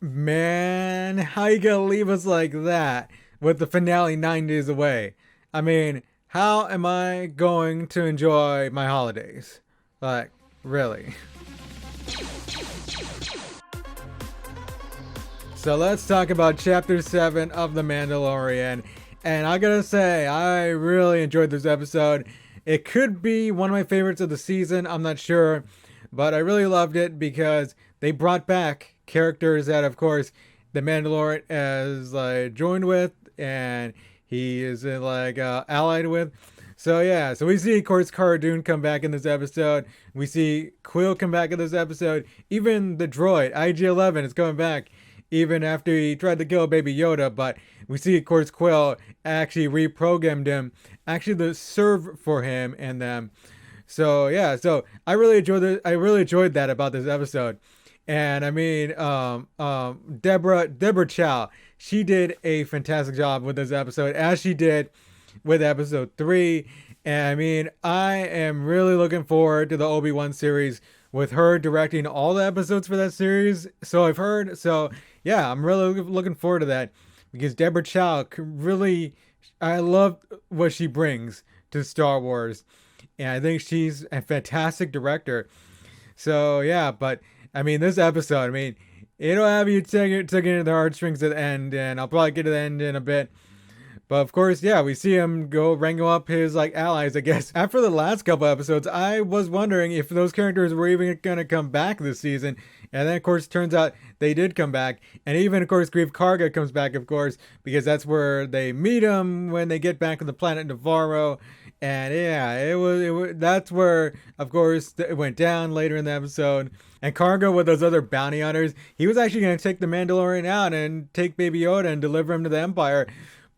Man, how you gonna leave us like that with the finale 9 days away? I mean, how am I going to enjoy my holidays? Like, really? So let's talk about Chapter 7 of The Mandalorian. And I gotta say, I really enjoyed this episode. It could be one of my favorites of the season, I'm not sure. But I really loved it because they brought back characters that, of course, The Mandalorian has joined with and he is allied with. So yeah, so we see, of course, Cara Dune come back in this episode. We see Quill come back in this episode. Even the droid IG-11 is coming back, even after he tried to kill Baby Yoda. But we see, of course, Quill actually reprogrammed him, actually to serve for him and them. So yeah, so I really enjoyed it. I really enjoyed that about this episode. And I mean, Deborah Chow, she did a fantastic job with this episode, as she did with episode 3. And I mean, I am really looking forward to the Obi-Wan series with her directing all the episodes for that series. So I've heard. So yeah, I'm really looking forward to that because Deborah Chow really, I love what she brings to Star Wars. And I think she's a fantastic director. So yeah, but I mean, this episode, I mean, it'll have you taking into the heartstrings at the end, and I'll probably get to the end in a bit. But of course, yeah, we see him go wrangle up his allies, I guess. After the last couple episodes, I was wondering if those characters were even gonna come back this season. And then of course turns out they did come back. And even of course Grief Karga comes back, of course, because that's where they meet him when they get back on the planet Navarro. And yeah, it was that's where of course it went down later in the episode. And Karga with those other bounty hunters, he was actually gonna take the Mandalorian out and take Baby Yoda and deliver him to the Empire.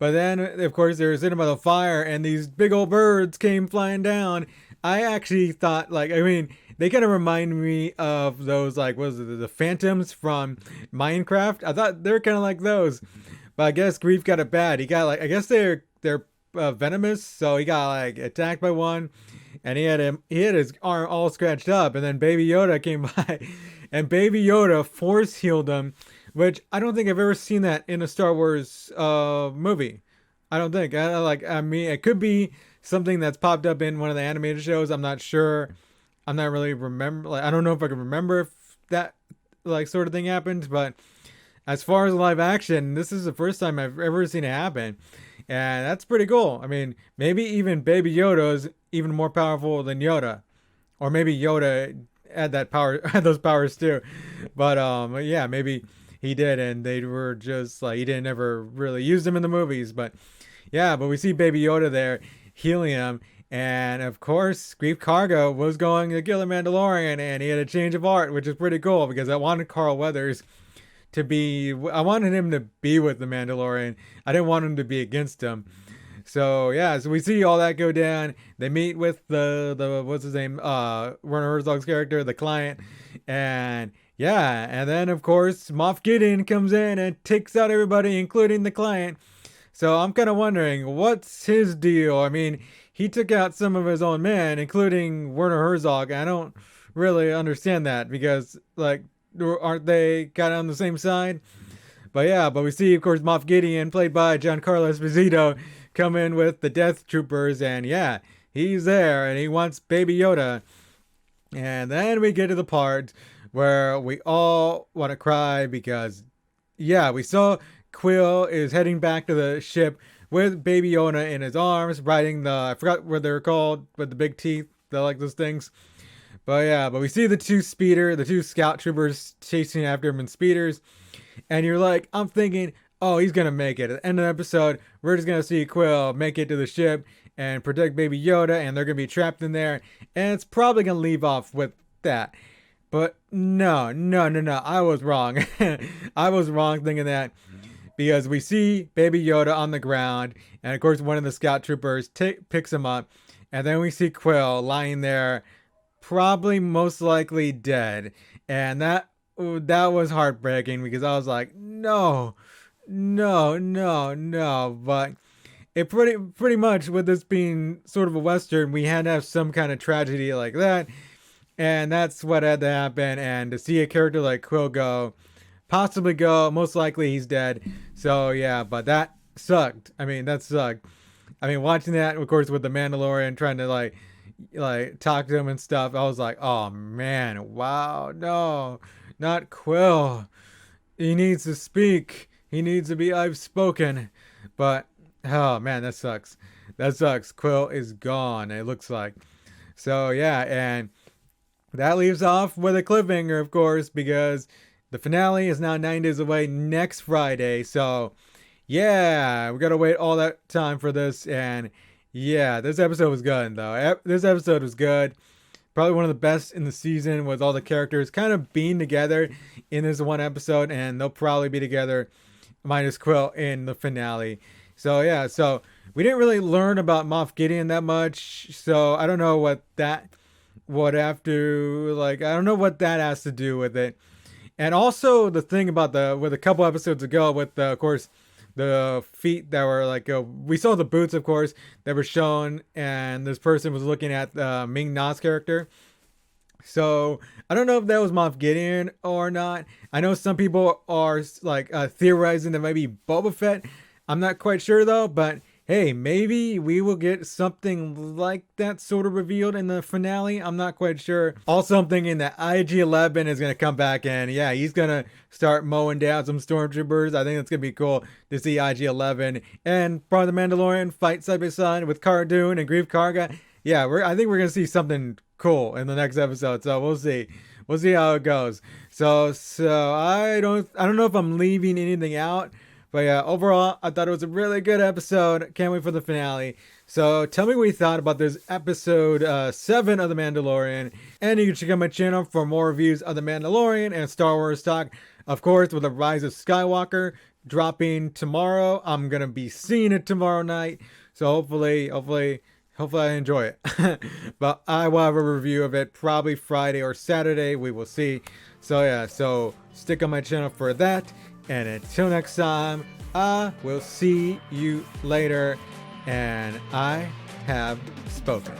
But then, of course, they were sitting by the fire, and these big old birds came flying down. I actually thought, I mean, they kind of remind me of those, what was it, the Phantoms from Minecraft. I thought they're kind of like those. But I guess Grief got it bad. He got, I guess they're venomous, so he got, attacked by one, and he had his arm all scratched up, and then Baby Yoda came by, and Baby Yoda force healed him, which I don't think I've ever seen that in a Star Wars movie. I don't think. I mean, it could be something that's popped up in one of the animated shows. I'm not sure. I'm not really remember. I don't know if I can remember if that sort of thing happened. But as far as live action, this is the first time I've ever seen it happen, and that's pretty cool. I mean, maybe even Baby Yoda is even more powerful than Yoda, or maybe Yoda had that power, had those powers too. But yeah, maybe he did, and they were just he didn't ever really use them in the movies. But yeah, but we see Baby Yoda there healing him, and of course, Grief Karga was going to kill the Mandalorian, and he had a change of heart, which is pretty cool because I wanted Carl Weathers to be, I wanted him to be with the Mandalorian. I didn't want him to be against him. So yeah, so we see all that go down. They meet with the what's his name, Werner Herzog's character, the client, and yeah, and then of course Moff Gideon comes in and takes out everybody, including the client. So I'm kind of wondering what's his deal. I mean, he took out some of his own men, including Werner Herzog. I don't really understand that because aren't they kind of on the same side? But yeah, but we see of course Moff Gideon, played by Giancarlo Esposito, come in with the Death Troopers, and yeah, he's there and he wants Baby Yoda. And then we get to the part where we all want to cry because, yeah, we saw Quill is heading back to the ship with Baby Yoda in his arms, riding I forgot what they're called, with the big teeth, they're like those things. But yeah, but we see the two scout troopers chasing after him in speeders, and you're like, I'm thinking, oh, he's gonna make it. At the end of the episode, we're just gonna see Quill make it to the ship and protect Baby Yoda, and they're gonna be trapped in there, and it's probably gonna leave off with that. But no, I was wrong. I was wrong thinking that, because we see Baby Yoda on the ground, and of course one of the scout troopers picks him up, and then we see Quill lying there, probably most likely dead, and that was heartbreaking because I was like, no, no. But it pretty much, with this being sort of a Western, we had to have some kind of tragedy like that. And that's what had to happen. And to see a character like Quill go, possibly go. Most likely he's dead. So yeah, but that sucked. I mean, that sucked. I mean, watching that, of course, with the Mandalorian trying to like talk to him and stuff, I was like, oh man, wow, no, not Quill. He needs to speak. He needs to be I've spoken. But oh man, that sucks. That sucks. Quill is gone, it looks like. So yeah, and that leaves off with a cliffhanger, of course, because the finale is now 9 days away next Friday. So yeah, we gotta wait all that time for this. And yeah, this episode was good though. This episode was good. Probably one of the best in the season, with all the characters kind of being together in this one episode, and they'll probably be together minus Quill in the finale. So yeah, so we didn't really learn about Moff Gideon that much. So I don't know what that would have to like. I don't know what that has to do with it. And also the thing about with a couple episodes ago with of course the feet that were like we saw the boots, of course, that were shown, and this person was looking at Ming Na's character. So I don't know if that was Moff Gideon or not. I know some people are like theorizing that maybe Boba Fett. I'm not quite sure though, but hey, maybe we will get something like that sort of revealed in the finale. I'm not quite sure. Also, I'm thinking that IG-11 is going to come back, and yeah, he's going to start mowing down some stormtroopers. I think that's going to be cool to see IG-11 and probably the Mandalorian fight side by side with Cara Dune and Grief Karga. Yeah, I think we're going to see something cool in the next episode, so we'll see. We'll see how it goes. So I don't know if I'm leaving anything out. But yeah, overall, I thought it was a really good episode. Can't wait for the finale. So tell me what you thought about this episode 7 of The Mandalorian. And you can check out my channel for more reviews of The Mandalorian and Star Wars talk. Of course, with The Rise of Skywalker dropping tomorrow. I'm going to be seeing it tomorrow night. So hopefully I enjoy it. But I will have a review of it probably Friday or Saturday. We will see. So yeah, so stick on my channel for that. And until next time, I will see you later. And I have spoken.